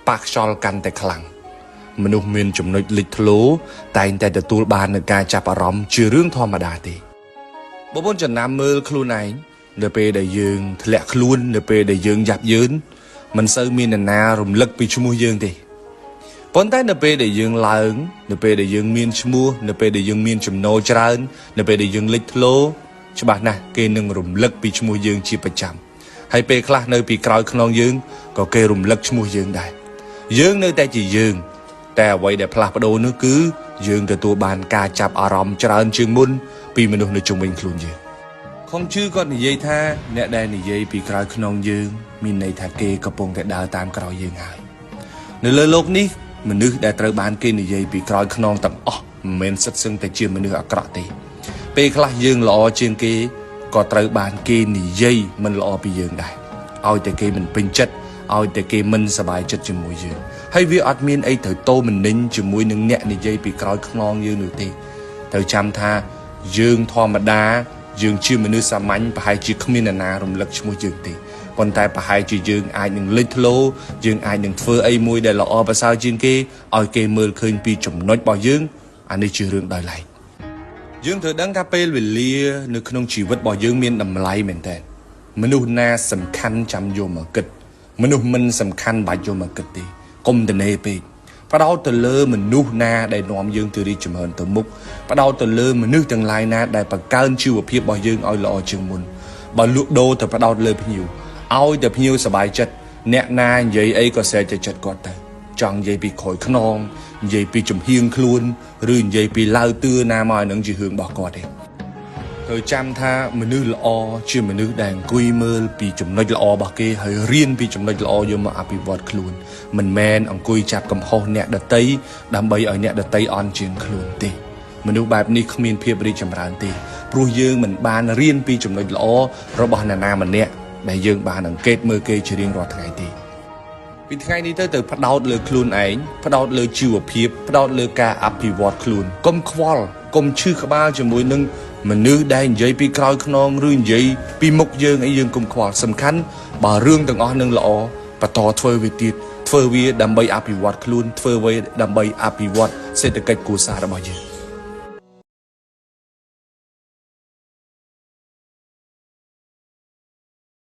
ប៉ះខ្យល់កាន់តែខ្លាំងមនុស្សមានចំណុចលេចធ្លោតែងតែទទួលបាននូវការចាប់អារម្មណ៍ជារឿងធម្មតាទេបងប្អូនចំណាំមើលខ្លួនឯងនៅពេលដែលយើងធ្លាក់ខ្លួននៅពេលដែលយើងយ៉ាប់យ៉ឺនមិនសូវមាននរណារំលឹកពីឈ្មោះយើងទេប៉ុន្តែនៅពេលដែលយើងឡើងនៅពេលដែលយើងមានឈ្មោះនៅពេលដែលយើងមានចំណូលច្រើននៅពេលដែលយើងលេចធ្លោច្បាស់ណាស់គេនឹងរំលឹកពីឈ្មោះយើងជាប្រចាំហើយពេលខ្លះនៅពីក្រោយខ្នងយើងក៏គេរំលឹកឈ្មោះយើងដែរយើងនៅតែជាយើងតែអ្វីដែលផ្លាស់ប្ដូរនោះគឺយើងទទួលបានការចាប់អារម្មណ៍ច្រើនជាងមុនពីមនុស្សនៅជុំវិញខ្លួនយើងខំជឿគាត់និយាយថាអ្នកដែលនិយាយពីក្រោយខ្នងយើងមានន័យថាគេកំពុងតែដើរតាមក្រោយយើងហើយនៅលើโลกនេះមនុស្សដែលត្រូវបានគេនិយាយពីក្រោយខ្នងទាំងអស់មិនមែនសិតសឹងតែជាមនុស្សអាក្រក់ទេពេលខ្លះយើងល្អជាងគេក៏ត្រូវបានគេនិយាយមិនល្អពីយើងដែរឲ្យតែគេមិនពេញចិត្តឲ្យតែគេមិនសប្បាយចិត្តជាមួយយើងហើយវាអត់មានអីត្រូវតោមនិញជាមួយនឹងអ្នកនិយាយពីក្រោយខ្នងយើងនោះទេត្រូវចាំថាយើងធម្មតាយើងជាមនុស្សសាមញ្ញប្រហែលជាគ្មាននរណារំលឹកឈ្មោះយើងទេប៉ុន្តែប្រហែលជាយើងអាចនឹងលេចធ្លោយើងអាចនឹងធ្វើអីមួយដែលល្អប្រសើរជាងគេឲ្យគេមើលឃើញពីចំណុចរបស់យើងអានេះជារឿងដោយឡែកយើងត្រូវដឹងថាពេលវេលានៅក្នុងជីវិតរបស់យើងមានតម្លៃមែនតើមនុស្សណាសំខាន់ចាំយកមកគិតមនុស្សមិនសំខាន់បាច់យកមកគិតទេកុំតនេពេកផ្ដោតទៅលើមនុស្សណាដែលនាំយើងទៅរីកចម្រើនទៅមុខផ្ដោតទៅលើមនុស្សទាំងឡាយណាដែលបង្កើនជីវភាពរបស់យើងឲ្យល្អជាងមុនបើលក់ដូរទៅផ្ដោតលើភ្ញៀវឲ្យតែភ្ញៀវសប្បាយចិត្តអ្នកណានិយាយអីក៏ស្រែកទៅចិត្តគាត់ទៅចង់និយាយពីក្រោយខ្នងនិយាយពីចំហៀងខ្លួនឬនិយាយពីឡាវតឿណាមកឲ្យនឹងជារឿងរបស់គាត់ទេត្រូវចាំថាមនុស្សល្អជាមនុស្សដែលអង្គុយមើលពីចំណុចល្អរបស់គេហើយរៀនពីចំណុចល្អយកមកអភិវឌ្ឍខ្លួនមិនមែនអង្គុយចាប់កំហុសអ្នកដទៃដើម្បីឲ្យអ្នកដទៃអន់ជាងខ្លួនទេមនុស្សបែបនេះគ្មានភាពរីកចម្រើនទេព្រោះយើងមិនបានរៀនពីចំណុចល្អរបស់នរណាម្នាក់ដែលយើងបានអង្កេតមើលគេជារៀងរាល់ថ្ងៃទេពីថ្ងៃនេះទៅផ្ដោតលើខ្លួនឯងផ្ដោតលើជីវភាពផ្ដោតលើការអភិវឌ្ឍខ្លួនកុំខ្វល់កុំឈឺក្បាលជាមួយនឹងមនុស្សដែលនិយាយពីក្រោយខ្នងឬនិយាយពីមុខយើងអីយើងកុំខ្វល់សំខាន់បើរឿងទាំងអស់នឹងល្អបន្តធ្វើវាទៀតធ្វើវាដើម្បីអភិវឌ្ឍខ្លួនធ្វើវាដើម្បីអភិវឌ្ឍសេដ្ឋកិច្ចគ្រួសាររបស់យើង